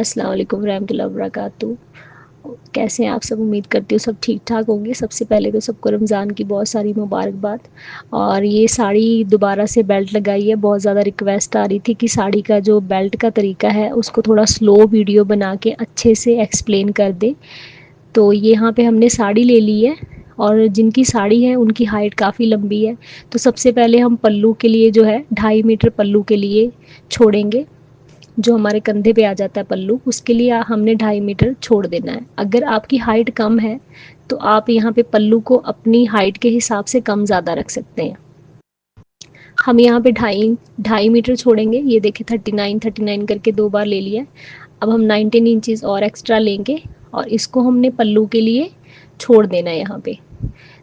अस्सलाम वालेकुम रहमतुल्लाहि व बरकातहू। कैसे हैं आप सब? उम्मीद करती हूँ सब ठीक ठाक होंगे। सबसे पहले तो सबको रमज़ान की बहुत सारी मुबारकबाद। और ये साड़ी दोबारा से बेल्ट लगाई है। बहुत ज़्यादा रिक्वेस्ट आ रही थी कि साड़ी का जो बेल्ट का तरीका है उसको थोड़ा स्लो वीडियो बना के अच्छे से एक्सप्लेन कर दे। तो ये यहाँ पे हमने साड़ी ले ली है और जिनकी साड़ी है उनकी हाइट काफ़ी लंबी है। तो सबसे पहले हम पल्लू के लिए जो है 2.5 मीटर पल्लू के लिए छोड़ेंगे। जो हमारे कंधे पे आ जाता है पल्लू, उसके लिए हमने 2.5 मीटर छोड़ देना है। अगर आपकी हाइट कम है तो आप यहाँ पे पल्लू को अपनी हाइट के हिसाब से कम ज़्यादा रख सकते हैं। हम यहाँ पे 2.5 मीटर छोड़ेंगे। ये देखिए 39 करके 2 बार ले लिया। अब हम 19 इंचज़ और एक्स्ट्रा लेंगे और इसको हमने पल्लू के लिए छोड़ देना है यहाँ पे।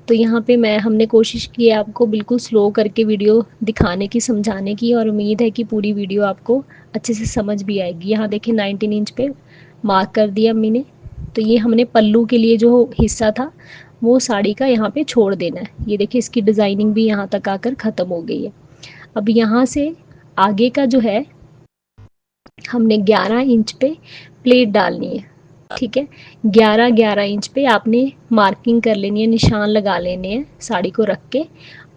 तो यहाँ पे हमने कोशिश की है आपको बिल्कुल स्लो करके वीडियो दिखाने की, समझाने की, और उम्मीद है कि पूरी वीडियो आपको अच्छे से समझ भी आएगी। यहाँ देखिए 19 इंच पे मार्क कर दिया अम्मी ने। तो ये हमने पल्लू के लिए जो हिस्सा था वो साड़ी का यहाँ पे छोड़ देना है। ये देखिए इसकी डिज़ाइनिंग भी यहाँ तक आकर ख़त्म हो गई है। अब यहाँ से आगे का जो है हमने 11 इंच पे प्लेट डालनी है। ठीक है, 11 इंच पे आपने मार्किंग कर लेनी है, निशान लगा लेने हैं साड़ी को रख के।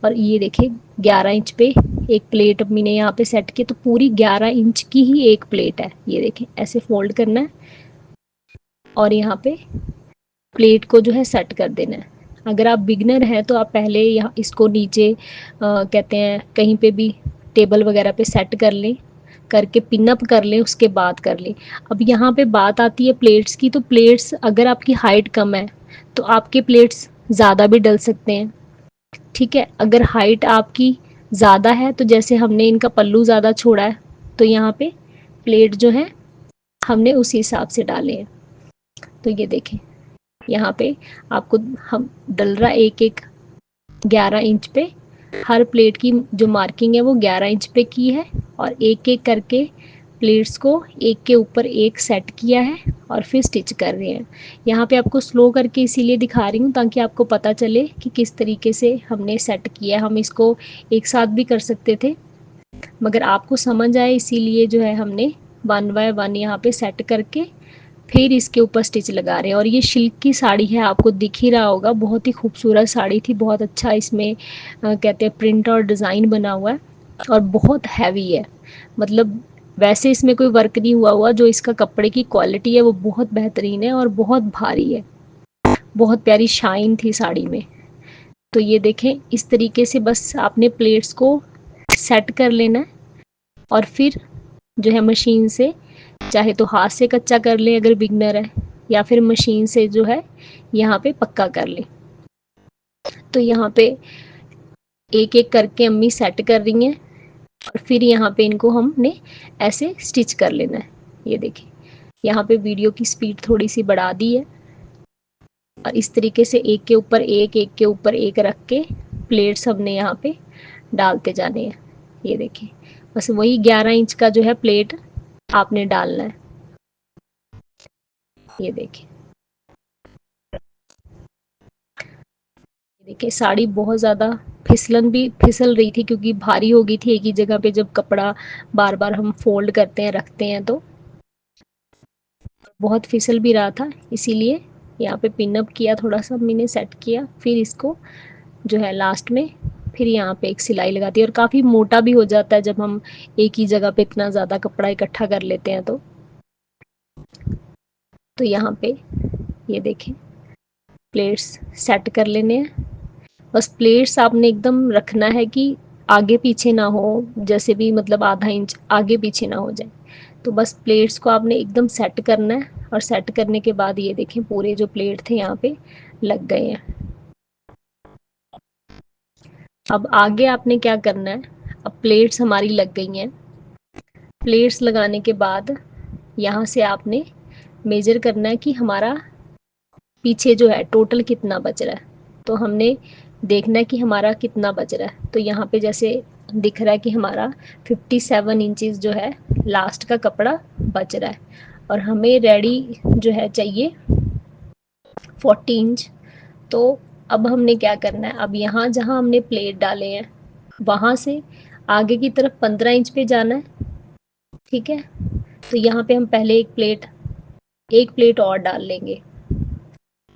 और ये देखिए 11 इंच पे एक प्लेट अम्मी ने यहाँ पे सेट की। तो पूरी 11 इंच की ही एक प्लेट है। ये देखें ऐसे फोल्ड करना है और यहाँ पे प्लेट को जो है सेट कर देना है। अगर आप बिगनर हैं तो आप पहले यहाँ इसको नीचे कहते हैं कहीं पे भी टेबल वगैरह पे सेट कर लें, करके पिन अप कर लें, उसके बाद कर लें। अब यहाँ पे बात आती है प्लेट्स की। तो प्लेट्स अगर आपकी हाइट कम है तो आपके प्लेट्स ज़्यादा भी डल सकते हैं। ठीक है, अगर हाइट आपकी ज़्यादा है तो जैसे हमने इनका पल्लू ज़्यादा छोड़ा है तो यहाँ पे प्लेट जो है हमने उसी हिसाब से डाले हैं। तो ये देखें यहाँ पे आपको हम डल रहा एक एक 11 इंच पे। हर प्लेट की जो मार्किंग है वो 11 इंच पे की है और एक एक करके प्लेट्स को एक के ऊपर एक सेट किया है और फिर स्टिच कर रहे हैं। यहाँ पे आपको स्लो करके इसीलिए दिखा रही हूँ ताकि आपको पता चले कि किस तरीके से हमने सेट किया है। हम इसको एक साथ भी कर सकते थे मगर आपको समझ आए इसीलिए जो है हमने 1 बाय 1 यहाँ पे सेट करके फिर इसके ऊपर स्टिच लगा रहे हैं। और ये सिल्क की साड़ी है, आपको दिख ही रहा होगा। बहुत ही खूबसूरत साड़ी थी, बहुत अच्छा इसमें कहते हैं प्रिंट और डिज़ाइन बना हुआ है और बहुत हैवी है। मतलब वैसे इसमें कोई वर्क नहीं हुआ जो इसका कपड़े की क्वालिटी है वो बहुत बेहतरीन है और बहुत भारी है। बहुत प्यारी शाइन थी साड़ी में। तो ये देखें इस तरीके से बस आपने प्लेट्स को सेट कर लेना है और फिर जो है मशीन से, चाहे तो हाथ से कच्चा कर लें अगर बिगनर है, या फिर मशीन से जो है यहाँ पे पक्का कर लें। तो यहाँ पे एक एक करके अम्मी सेट कर रही हैं और फिर यहाँ पे इनको हमने ऐसे स्टिच कर लेना है। ये देखिए यहाँ पे वीडियो की स्पीड थोड़ी सी बढ़ा दी है और इस तरीके से एक के ऊपर एक रख के प्लेट्स हमने यहाँ पे डालते जाने हैं। ये देखिए बस वही 11 इंच का जो है प्लेट आपने डालना है। ये देखिए साड़ी बहुत ज़्यादा फिसल रही थी क्योंकि भारी हो गई थी एक ही जगह पे। जब कपड़ा बार बार हम फोल्ड करते हैं रखते हैं तो बहुत फिसल भी रहा था, इसीलिए यहाँ पे पिन अप किया, थोड़ा सा मैंने सेट किया, फिर इसको जो है लास्ट में फिर यहाँ पे एक सिलाई लगाती है। और काफ़ी मोटा भी हो जाता है जब हम एक ही जगह पे इतना ज़्यादा कपड़ा इकट्ठा कर लेते हैं। तो यहाँ पे ये देखें प्लेट्स सेट कर लेने हैं। बस प्लेट्स आपने एकदम रखना है कि आगे पीछे ना हो, जैसे भी मतलब आधा इंच आगे पीछे ना हो जाए। तो बस प्लेट्स को आपने एकदम सेट करना है और सेट करने के बाद ये देखें पूरे जो प्लेट थे यहाँ पे लग गए हैं। अब आगे आपने क्या करना है, अब प्लेट्स हमारी लग गई हैं। प्लेट्स लगाने के बाद यहाँ से आपने मेजर करना है कि हमारा पीछे जो है टोटल कितना बच रहा है। तो हमने देखना है कि हमारा कितना बच रहा है। तो यहाँ पे जैसे दिख रहा है कि हमारा 57 इंचज़ जो है लास्ट का कपड़ा बच रहा है और हमें रेडी जो है चाहिए 40 इंच। तो अब हमने क्या करना है, अब यहाँ जहाँ हमने प्लेट डाले हैं वहाँ से आगे की तरफ 15 इंच पे जाना है। ठीक है, तो यहाँ पे हम पहले एक प्लेट और डाल लेंगे।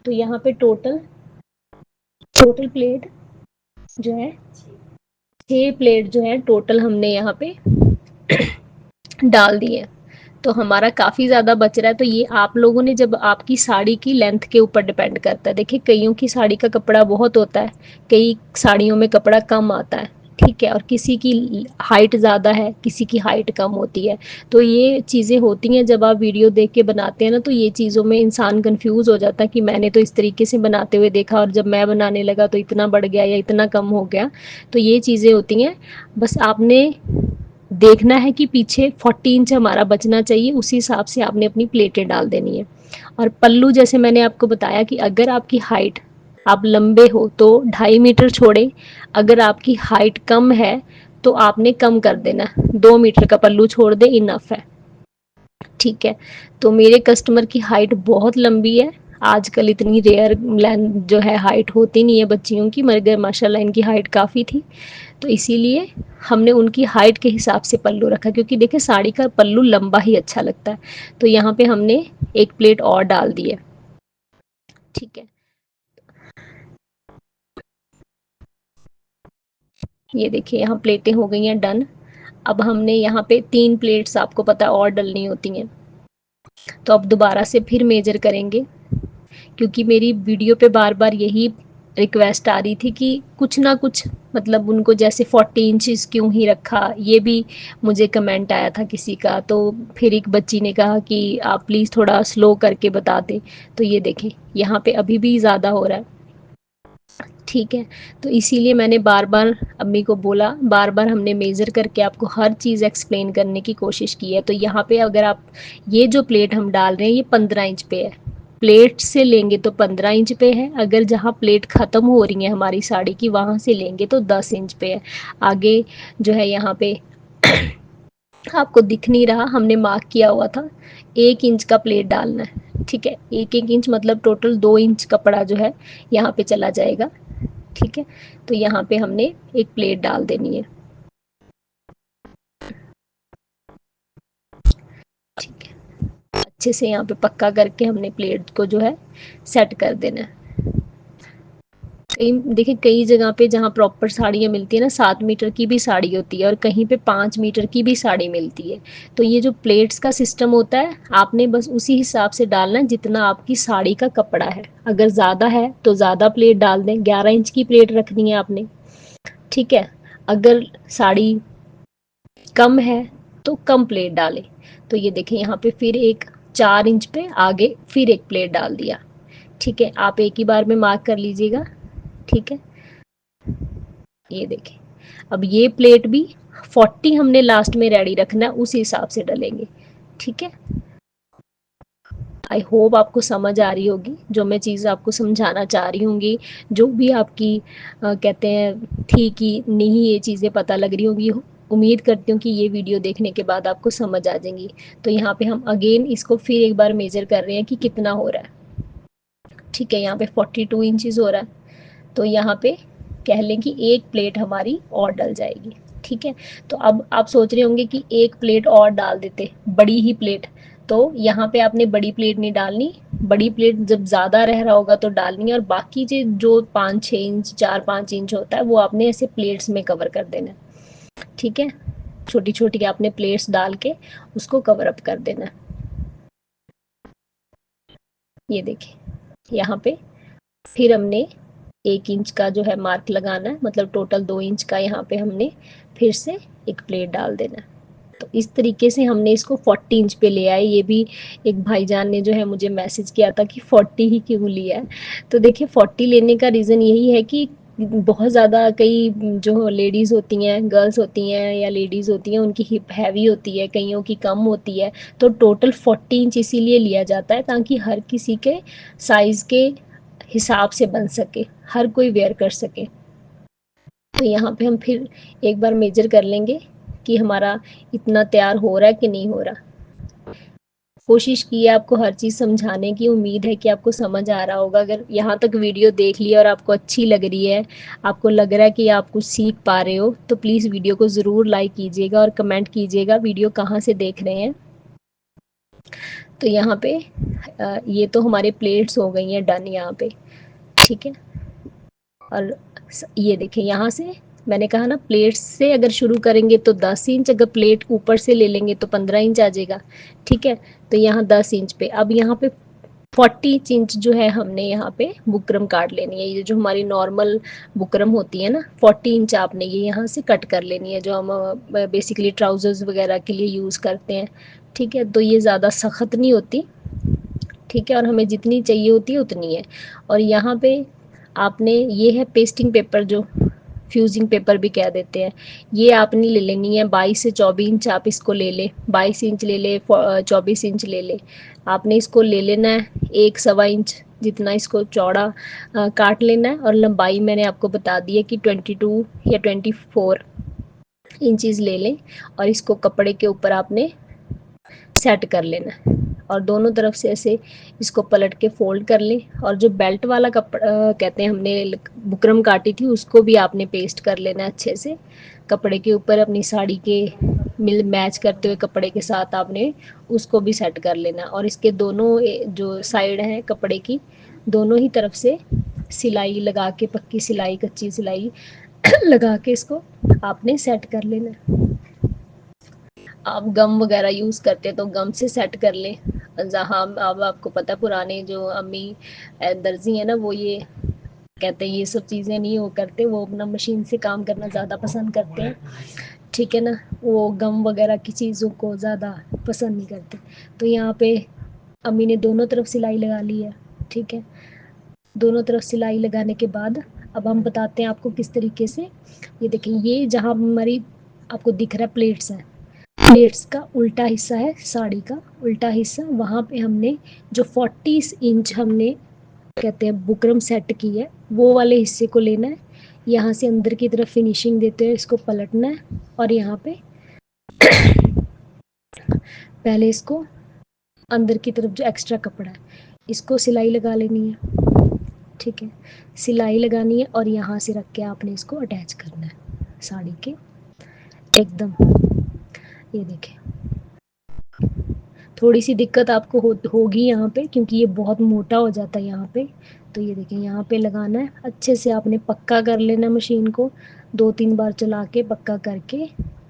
तो यहाँ पे टोटल प्लेट जो है 6 प्लेट जो है टोटल हमने यहाँ पे डाल दिए। तो हमारा काफ़ी ज़्यादा बच रहा है। तो ये आप लोगों ने, जब आपकी साड़ी की लेंथ के ऊपर डिपेंड करता है। देखिए कईयों की साड़ी का कपड़ा बहुत होता है, कई साड़ियों में कपड़ा कम आता है, ठीक है, और किसी की हाइट ज़्यादा है, किसी की हाइट कम होती है। तो ये चीज़ें होती हैं, जब आप वीडियो देख के बनाते हैं ना, तो ये चीज़ों में इंसान कंफ्यूज हो जाता है कि मैंने तो इस तरीके से बनाते हुए देखा और जब मैं बनाने लगा तो इतना बढ़ गया या इतना कम हो गया। तो ये चीज़ें होती हैं। बस आपने देखना है कि पीछे 40 इंच हमारा बचना चाहिए, उसी हिसाब से आपने अपनी प्लेटें डाल देनी है। और पल्लू जैसे मैंने आपको बताया कि अगर आपकी हाइट, आप लंबे हो तो 2.5 मीटर छोड़े, अगर आपकी हाइट कम है तो आपने कम कर देना, 2 मीटर का पल्लू छोड़ दे, इनफ है, ठीक है। तो मेरे कस्टमर की हाइट बहुत लंबी है, आजकल इतनी रेयर जो है हाइट होती नहीं है बच्चियों की, मगर माशाल्लाह इनकी हाइट काफ़ी थी। तो इसीलिए हमने उनकी हाइट के हिसाब से पल्लू रखा, क्योंकि देखिए साड़ी का पल्लू लंबा ही अच्छा लगता है। तो यहाँ पे हमने एक प्लेट और डाल दी है, ठीक है। ये देखिए यहाँ प्लेटें हो गई हैं डन। अब हमने यहाँ पे 3 प्लेट्स आपको पता है और डलनी होती हैं। तो अब दोबारा से फिर मेजर करेंगे, क्योंकि मेरी वीडियो पे बार बार यही रिक्वेस्ट आ रही थी कि कुछ ना कुछ, मतलब उनको जैसे 40 इंचज़ क्यों ही रखा, ये भी मुझे कमेंट आया था किसी का। तो फिर एक बच्ची ने कहा कि आप प्लीज़ थोड़ा स्लो करके बता दें। तो ये देखें यहाँ पे अभी भी ज़्यादा हो रहा है, ठीक है। तो इसीलिए मैंने बार बार अम्मी को बोला, बार बार हमने मेज़र करके आपको हर चीज़ एक्सप्लेन करने की कोशिश की है। तो यहाँ पे अगर आप, ये जो प्लेट हम डाल रहे हैं ये 15 इंच पे है, प्लेट से लेंगे तो 15 इंच पे है, अगर जहाँ प्लेट ख़त्म हो रही है हमारी साड़ी की वहाँ से लेंगे तो 10 इंच पे है। आगे जो है यहाँ पे आपको दिख नहीं रहा, हमने मार्क किया हुआ था 1 इंच का प्लेट डालना है, ठीक है। 1-1 इंच मतलब टोटल 2 इंच कपड़ा जो है यहाँ पे चला जाएगा, ठीक है। तो यहाँ पे हमने एक प्लेट डाल देनी है, ठीक है। अच्छे से यहाँ पे पक्का करके हमने प्लेट को जो है सेट कर देना है। कई देखिए कई जगह पे जहाँ प्रॉपर साड़ियाँ मिलती है ना, 7 मीटर की भी साड़ी होती है और कहीं पे 5 मीटर की भी साड़ी मिलती है। तो ये जो प्लेट्स का सिस्टम होता है, आपने बस उसी हिसाब से डालना है जितना आपकी साड़ी का कपड़ा है। अगर ज़्यादा है तो ज़्यादा प्लेट डाल दें, 11 इंच की प्लेट रखनी है आपने, ठीक है। अगर साड़ी कम है तो कम प्लेट डालें। तो ये देखें यहाँ पे फिर एक 4 इंच पे आगे फिर एक प्लेट डाल दिया, ठीक है। आप एक ही बार में मार्क कर लीजिएगा, ठीक है। ये देखें अब ये प्लेट भी 40 हमने लास्ट में रेडी रखना है, उस हिसाब से डलेंगे, ठीक है। आई होप आपको समझ आ रही होगी जो मैं चीज़ आपको समझाना चाह रही होंगी, जो भी आपकी कहते हैं थी कि नहीं ये चीज़ें पता लग रही होंगी। उम्मीद करती हूँ कि ये वीडियो देखने के बाद आपको समझ आ जाएंगी। तो यहाँ पे हम अगेन इसको फिर एक बार मेजर कर रहे हैं कि कितना हो रहा है, ठीक है। यहाँ पे 42 इंचज़ हो रहा है। तो यहाँ पे कह लें कि एक प्लेट हमारी और डल जाएगी, ठीक है। तो अब आप सोच रहे होंगे कि एक प्लेट और डाल देते, बड़ी ही प्लेट। तो यहाँ पे आपने बड़ी प्लेट नहीं डालनी, बड़ी प्लेट जब ज़्यादा रह रहा होगा तो डालनी है, और बाकी जो 5-6 इंच 4-5 इंच होता है वो आपने ऐसे प्लेट्स में कवर कर देना है, ठीक है। छोटी छोटी आपने प्लेट्स डाल के उसको कवर अप कर देना है। ये देखिए यहाँ पे फिर हमने 1 इंच का जो है मार्क लगाना है, मतलब टोटल 2 इंच का यहाँ पे हमने फिर से एक प्लेट डाल देना है। तो इस तरीके से हमने इसको 40 इंच पे ले आए। ये भी एक भाईजान ने जो है मुझे मैसेज किया था कि 40 ही क्यों लिया है। तो देखिए 40 लेने का रीज़न यही है कि बहुत ज़्यादा कई जो लेडीज़ होती हैं, गर्ल्स होती हैं या लेडीज़ होती हैं, उनकी हिप हैवी होती है, कईयों की कम होती है। तो टोटल 40 इंच इसीलिए लिया जाता है ताकि हर किसी के साइज़ के हिसाब से बन सके, हर कोई वेयर कर सके। तो यहाँ पे हम फिर एक बार मेजर कर लेंगे कि हमारा इतना तैयार हो रहा है कि नहीं हो रहा। कोशिश की है आपको हर चीज़ समझाने की, उम्मीद है कि आपको समझ आ रहा होगा। अगर यहाँ तक वीडियो देख लिया और आपको अच्छी लग रही है, आपको लग रहा है कि आप कुछ सीख पा रहे हो, तो प्लीज़ वीडियो को ज़रूर लाइक कीजिएगा और कमेंट कीजिएगा वीडियो कहाँ से देख रहे हैं। तो यहाँ पे ये तो हमारे प्लेट्स हो गई हैं डन यहाँ पे, ठीक है। और ये देखिए यहाँ से मैंने कहा ना, प्लेट्स से अगर शुरू करेंगे तो 10 इंच, अगर प्लेट ऊपर से ले लेंगे तो 15 इंच आ जाएगा, ठीक है। तो यहाँ 10 इंच पे, अब यहाँ पे 40 इंच जो है हमने यहाँ पे बुकरम काट लेनी है। ये जो हमारी नॉर्मल बुकरम होती है ना, 40 इंच आपने ये यहाँ से कट कर लेनी है, जो हम बेसिकली ट्राउजर्स वगैरह के लिए यूज़ करते हैं, ठीक है। तो ये ज़्यादा सख्त नहीं होती, ठीक है, और हमें जितनी चाहिए होती है उतनी है। और यहाँ पे आपने, ये है पेस्टिंग पेपर, जो फ्यूजिंग पेपर भी कह देते हैं, ये आपने ले लेनी है 22 से 24 इंच, आप इसको ले लें, 22 इंच ले ले, 24 इंच ले ले, आपने इसको ले लेना है 1 सवा इंच जितना इसको चौड़ा काट लेना है। और लंबाई मैंने आपको बता दी है कि 22 या 24 इंचज़ ले लें, और इसको कपड़े के ऊपर आपने सेट कर लेना है। और दोनों तरफ से ऐसे इसको पलट के फोल्ड कर लें। और जो बेल्ट वाला कपड़ा कहते हैं, हमने बुकरम काटी थी, उसको भी आपने पेस्ट कर लेना है अच्छे से कपड़े के ऊपर, अपनी साड़ी के मिल मैच करते हुए कपड़े के साथ आपने उसको भी सेट कर लेना। और इसके दोनों जो साइड हैं कपड़े की, दोनों ही तरफ से सिलाई लगा के, पक्की सिलाई कच्ची सिलाई लगा के इसको आपने सेट कर लेना। आप गम वगैरह यूज़ करते हैं तो गम से सेट कर लें। जहाँ अब आपको पता, पुराने जो अम्मी दर्जी हैं ना, वो ये कहते हैं ये सब चीज़ें नहीं वो करते, वो अपना मशीन से काम करना ज़्यादा पसंद करते हैं, ठीक है ना। वो गम वगैरह की चीज़ों को ज़्यादा पसंद नहीं करते। तो यहाँ पे अम्मी ने दोनों तरफ सिलाई लगा ली है, ठीक है। दोनों तरफ सिलाई लगाने के बाद अब हम बताते हैं आपको किस तरीके से। ये देखें, ये जहाँ हमारी आपको दिख रहा है प्लेट्स है, प्लेट्स का उल्टा हिस्सा है, साड़ी का उल्टा हिस्सा, वहाँ पे हमने जो 40 इंच हमने कहते हैं बुकरम सेट की है, वो वाले हिस्से को लेना है। यहाँ से अंदर की तरफ फिनिशिंग देते हुए इसको पलटना है, और यहाँ पे पहले इसको अंदर की तरफ जो एक्स्ट्रा कपड़ा है, इसको सिलाई लगा लेनी है, ठीक है। सिलाई लगानी है और यहाँ से रख के आपने इसको अटैच करना है साड़ी के एकदम। ये देखें, थोड़ी सी दिक्कत आपको होगी यहाँ पे, क्योंकि ये बहुत मोटा हो जाता है यहाँ पे। तो ये देखें, यहाँ पे लगाना है अच्छे से, आपने पक्का कर लेना मशीन को, 2-3 बार चला के पक्का करके,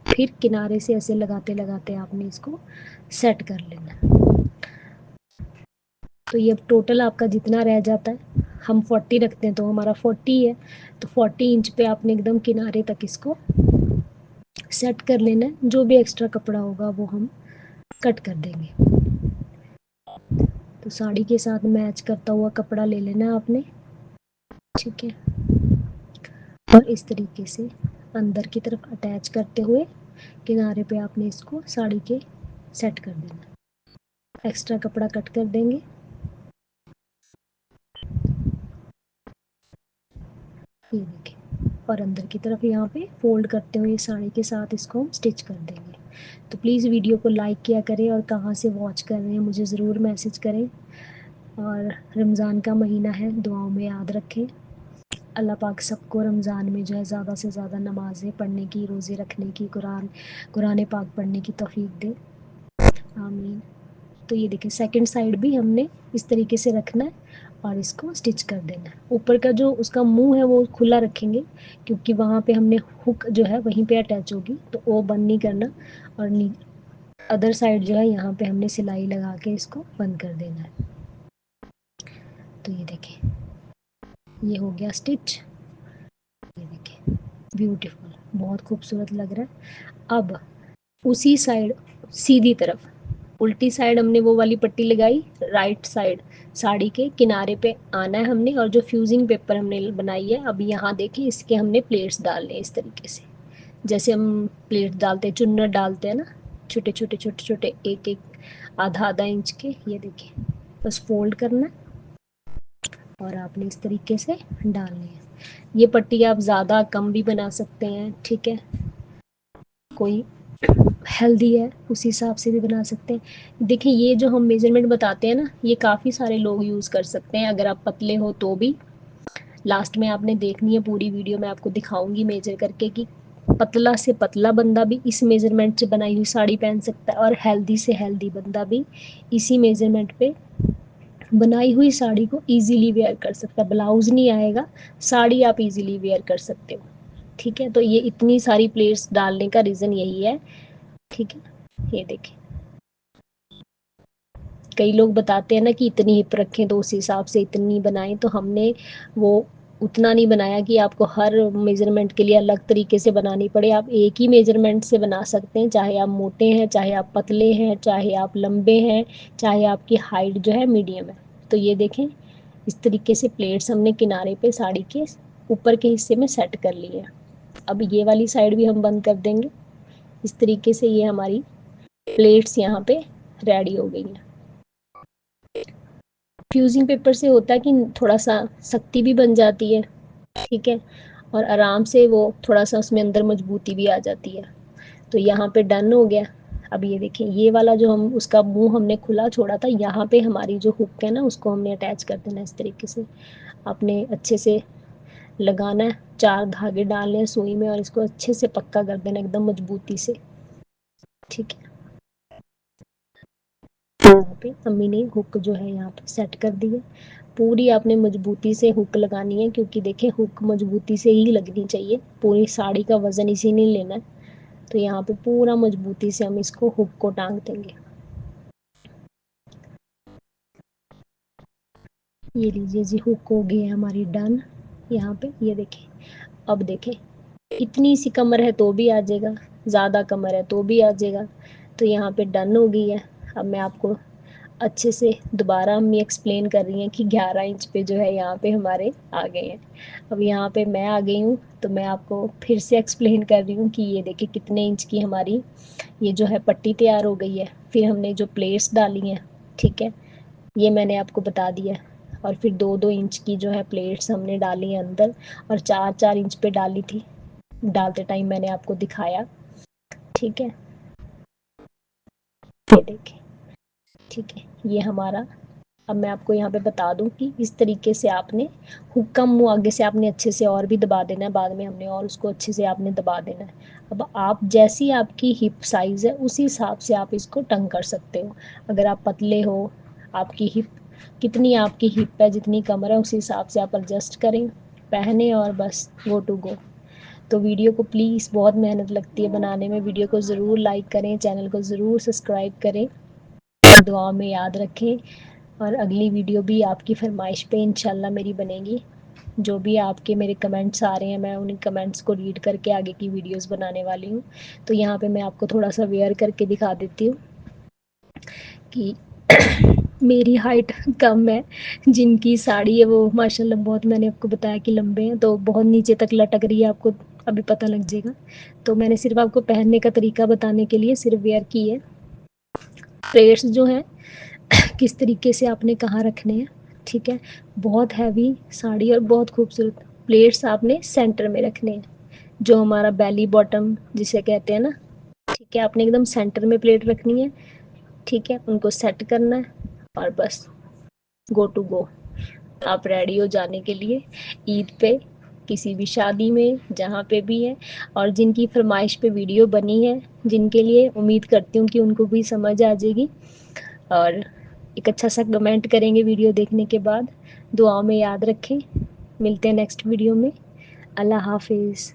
फिर किनारे से ऐसे लगाते लगाते आपने इसको सेट कर लेना। तो ये टोटल आपका जितना रह जाता है, हम 40 रखते हैं तो हमारा 40 है, तो 40 इंच पे आपने एकदम किनारे तक इसको सेट कर लेना है। जो भी एक्स्ट्रा कपड़ा होगा वो हम कट कर देंगे। तो साड़ी के साथ मैच करता हुआ कपड़ा ले लेना आपने, ठीक है। और इस तरीके से अंदर की तरफ अटैच करते हुए किनारे पे आपने इसको साड़ी के सेट कर देना। एक्स्ट्रा कपड़ा कट कर देंगे। ये देखिए, और अंदर की तरफ यहाँ पे फोल्ड करते हुए साड़ी के साथ इसको हम स्टिच कर देंगे। तो प्लीज़ वीडियो को लाइक किया करें, और कहाँ से वॉच कर रहे हैं मुझे ज़रूर मैसेज करें। और रमज़ान का महीना है, दुआओं में याद रखें। अल्लाह पाक सबको रमज़ान में जो है ज़्यादा से ज़्यादा नमाज़ें पढ़ने की, रोज़े रखने की, कुरान पाक पढ़ने की तौफीक दे, आमीन। तो ये देखिए, सेकंड साइड भी हमने इस तरीके से रखना है और इसको स्टिच कर देना है। ऊपर का जो उसका मुंह है वो खुला रखेंगे, क्योंकि वहाँ पे हमने हुक जो है वहीं पे अटैच होगी, तो वो बंद नहीं करना। और अदर साइड जो है यहाँ पे हमने सिलाई लगा के इसको बंद कर देना है। तो ये देखिए, ये हो गया स्टिच। ये देखिए, ब्यूटीफुल, बहुत खूबसूरत लग रहा है। अब उसी साइड सीधी तरफ, उल्टी साइड हमने वो वाली पट्टी लगाई, राइट साइड साड़ी के किनारे पे आना है हमने, और जो फ्यूजिंग पेपर हमने बनाई है, अब यहाँ देखिए इसके हमने प्लेट्स डालने हैं इस तरीके से, जैसे हम प्लेट डालते हैं, चुन्नट डालते हैं ना, छोटे छोटे छोटे छोटे, एक एक आधा आधा इंच के। ये देखिए, बस फोल्ड करना है और आपने इस तरीके से डालनी है। ये पट्टी आप ज़्यादा कम भी बना सकते हैं, ठीक है। कोई हेल्दी है उस हिसाब से भी बना सकते हैं। देखिए, ये जो हम मेजरमेंट बताते हैं ना, ये काफ़ी सारे लोग यूज़ कर सकते हैं। अगर आप पतले हो तो भी, लास्ट में आपने देखनी है पूरी वीडियो, मैं आपको दिखाऊंगी मेजर करके कि पतला से पतला बंदा भी इस मेजरमेंट से बनाई हुई साड़ी पहन सकता है, और हेल्दी से हेल्दी बंदा भी इसी मेजरमेंट पे बनाई हुई साड़ी को इजीली वेयर कर सकता है। ब्लाउज नहीं आएगा, साड़ी आप इजीली वेयर कर सकते हो। ठीक है, तो ये इतनी सारी प्लेट्स डालने का रीज़न यही है। ठीक है, ये देखें, कई लोग बताते हैं ना कि इतनी हिप रखें तो उस हिसाब से इतनी बनाएं, तो हमने वो उतना नहीं बनाया कि आपको हर मेजरमेंट के लिए अलग तरीके से बनानी पड़े। आप एक ही मेजरमेंट से बना सकते हैं, चाहे आप मोटे हैं, चाहे आप पतले हैं, चाहे आप लंबे हैं, चाहे आपकी हाइट जो है मीडियम है। तो ये देखें, इस तरीके से प्लेट्स हमने किनारे पे साड़ी के ऊपर के हिस्से में सेट कर लिए। अब ये वाली साइड भी हम बंद कर देंगे। इस तरीके से ये हमारी प्लेट्स यहाँ पे रेडी हो गई हैं। फ्यूजिंग पेपर से होता है कि थोड़ा सा सख्ती भी बन जाती है। ठीक है, और आराम से वो थोड़ा सा उसमें अंदर मजबूती भी आ जाती है। तो यहाँ पे डन हो गया। अब ये देखें, ये वाला जो हम उसका मुंह हमने खुला छोड़ा था, यहाँ पे हमारी जो हुक है ना उसको हमने अटैच कर देना। इस तरीके से आपने अच्छे से लगाना है, 4 धागे डालने हैं सुई में और इसको अच्छे से पक्का कर देना एकदम मजबूती से। ठीक है, यहाँ पे अम्मी ने हुक जो है यहाँ पे सेट कर दी है। पूरी आपने मजबूती से हुक लगानी है, क्योंकि देखें हुक मजबूती से ही लगनी चाहिए, पूरी साड़ी का वजन इसी ने लेना है। तो यहाँ पे पूरा मजबूती से हम इसको हुक को टांग देंगे। ये लीजिए जी, हुक हो गई है हमारी डन। यहाँ पे ये देखें, अब देखें इतनी सी कमर है तो भी आ जाएगा, ज़्यादा कमर है तो भी आ जाएगा। तो यहाँ पे डन हो गई है। अब मैं आपको अच्छे से दोबारा अम्मी एक्सप्लेन कर रही हैं कि 11 इंच पे जो है यहाँ पे हमारे आ गए हैं। अब यहाँ पे मैं आ गई हूँ, तो मैं आपको फिर से एक्सप्लेन कर रही हूँ कि ये देखिए कितने इंच की हमारी ये जो है पट्टी तैयार हो गई है। फिर हमने जो प्लेट्स डाली हैं, ठीक है, ये मैंने आपको बता दिया। और फिर 2-2 इंच की जो है प्लेट्स हमने डाली हैं अंदर, और 4-4 इंच पे डाली थी, डालते टाइम मैंने आपको दिखाया। ठीक है, ये देखें। ठीक है, ये हमारा, अब मैं आपको यहाँ पे बता दूं कि इस तरीके से आपने हुक का मुंह आगे से आपने अच्छे से और भी दबा देना है, बाद में हमने और उसको अच्छे से आपने दबा देना है। अब आप जैसी आपकी हिप साइज़ है उसी हिसाब से आप इसको टंग कर सकते हो। अगर आप पतले हो, आपकी हिप कितनी आपकी हिप है, जितनी कमर है, उसी हिसाब से आप एडजस्ट करें, पहने और बस गो टू गो। तो वीडियो को प्लीज़, बहुत मेहनत लगती है बनाने में, वीडियो को ज़रूर लाइक करें, चैनल को ज़रूर सब्सक्राइब करें, दुआओं में याद रखें। और अगली वीडियो भी आपकी फरमाइश पे इंशाल्लाह मेरी बनेगी। जो भी आपके मेरे कमेंट्स आ रहे हैं, मैं उन कमेंट्स को रीड करके आगे की वीडियोस बनाने वाली हूँ। तो यहाँ पे मैं आपको थोड़ा सा वेयर करके दिखा देती हूँ कि मेरी हाइट कम है, जिनकी साड़ी है वो माशाल्लाह बहुत, मैंने आपको बताया कि लंबे हैं, तो बहुत नीचे तक लटक रही है, आपको अभी पता लग जाएगा। तो मैंने सिर्फ आपको पहनने का तरीका बताने के लिए सिर्फ वेयर की है। प्लेट्स जो हैं किस तरीके से आपने कहाँ रखने हैं। ठीक है, बहुत हैवी साड़ी और बहुत खूबसूरत प्लेट्स आपने सेंटर में रखने हैं, जो हमारा बेली बॉटम जिसे कहते हैं ना। ठीक है, आपने एकदम सेंटर में प्लेट रखनी है। ठीक है, उनको सेट करना है और बस गो टू गो, आप रेडी हो जाने के लिए ईद पे, किसी भी शादी में, जहाँ पे भी है। और जिनकी फरमाइश पे वीडियो बनी है, जिनके लिए उम्मीद करती हूँ कि उनको भी समझ आ जाएगी, और एक अच्छा सा कमेंट करेंगे वीडियो देखने के बाद। दुआओं में याद रखें। मिलते हैं नेक्स्ट वीडियो में। अल्लाह हाफिज़।